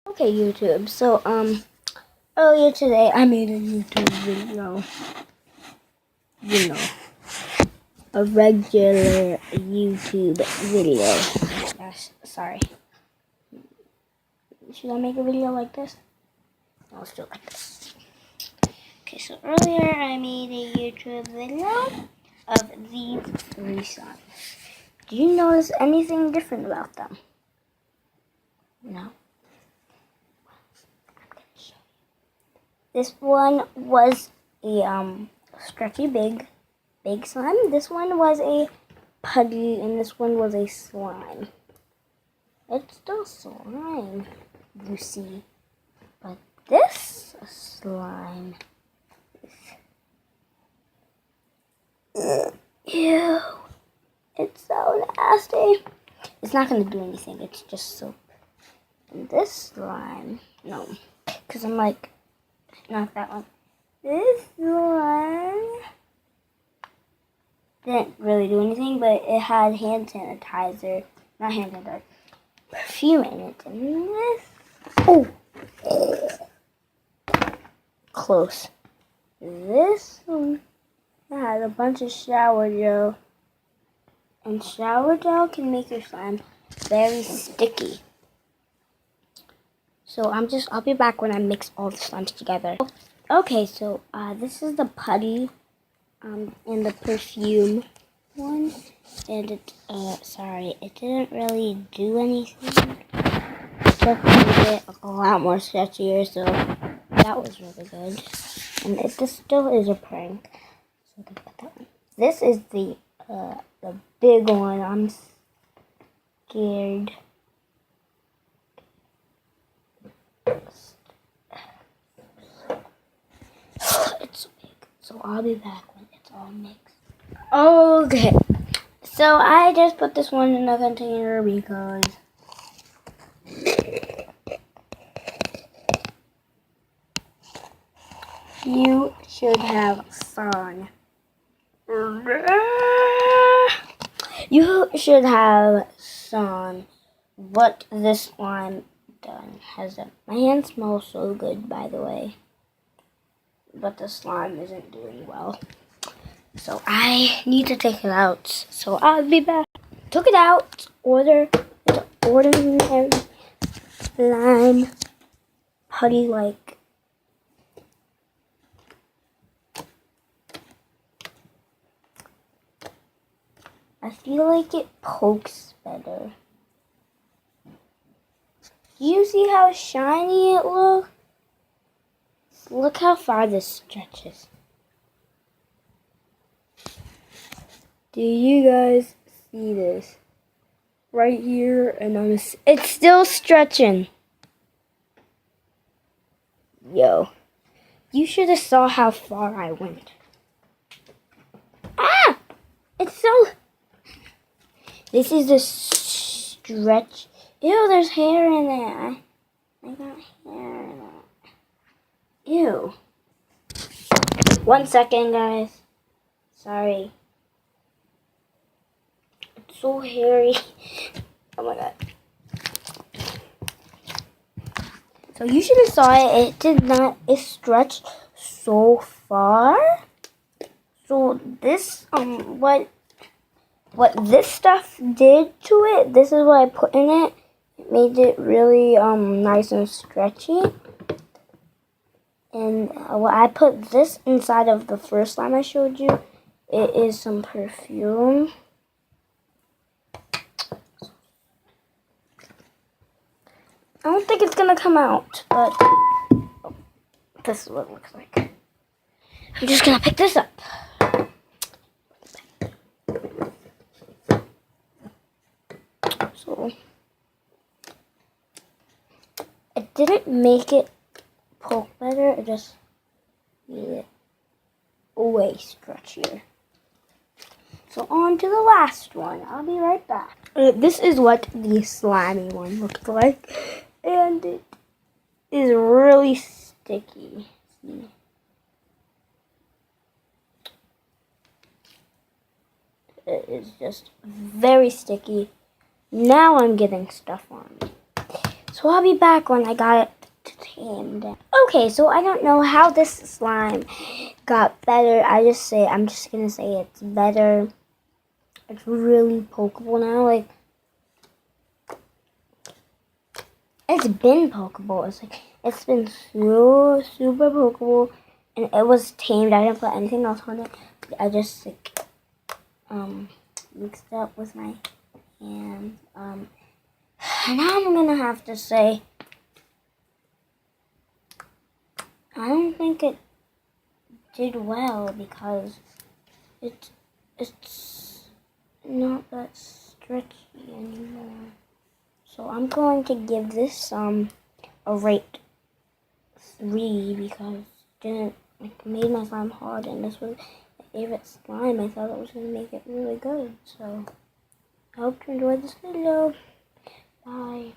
Okay, YouTube. So, earlier today I made a YouTube video. You know, a regular YouTube video. Yes, sorry. Should I make a video like this? No, let's do it like this. Okay, so earlier I made a YouTube video of these three songs. Do you notice anything different about them? No. This one was a stretchy big slime. This one was a putty, and this one was a slime. It's still slime, you see. But this slime is... Ew. It's so nasty. It's not going to do anything. It's just soap. And this slime... No. Because I'm like... Not that one. This one didn't really do anything, but it had hand sanitizer. Not hand sanitizer. Perfume in it. And this... Oh! Close. This one had a bunch of shower gel. And shower gel can make your slime very sticky. So I'll be back when I mix all the slimes together. Okay, so this is the putty and the perfume one. And it, sorry, it didn't really do anything. It just made it a lot more stretchier, so that was really good. And this still is a prank. So put that one. This is the big one. I'm scared. It's so big. So I'll be back when it's all mixed. Okay. So I just put this one in a container because you should have fun. You should have seen what this slime done has done. My hand smells so good, by the way, but the slime isn't doing well. So I need to take it out. So I'll be back. Took it out. It's ordinary slime putty like. I feel like it pokes better. Do you see how shiny it looks? Look how far this stretches. Do you guys see this? Right here, and it's still stretching. Yo, you should have saw how far I went. Ah! It's so... This is the stretch. Ew, there's hair in it. I got hair in it. Ew. 1 second, guys. Sorry. It's so hairy. Oh my god. So you should have saw it. It stretched so far. So this, what this stuff did to it, this is what I put in it. It made it really nice and stretchy. And what I put this inside of the first slime I showed you, it is some perfume. I don't think it's gonna come out, but this is what it looks like. I'm just gonna pick this up. So it didn't make it poke better, it just made it way stretchier. So on to the last one. I'll be right back. This is what the slimy one looks like. And it is really sticky. See? It is just very sticky. Now I'm getting stuff on me. So I'll be back when I got it tamed. Okay, so I don't know how this slime got better. I'm just gonna say it's better. It's really pokeable now. Like, it's been pokeable. It's been so super pokeable, and it was tamed. I didn't put anything else on it. I just mixed it up with my hands. And now I'm gonna have to say, I don't think it did well because it's not that stretchy anymore. So I'm going to give this a rate 3 because it didn't made my slime hard, and this was my favorite slime. I thought it was gonna make it really good. So I hope you enjoyed this video. Bye.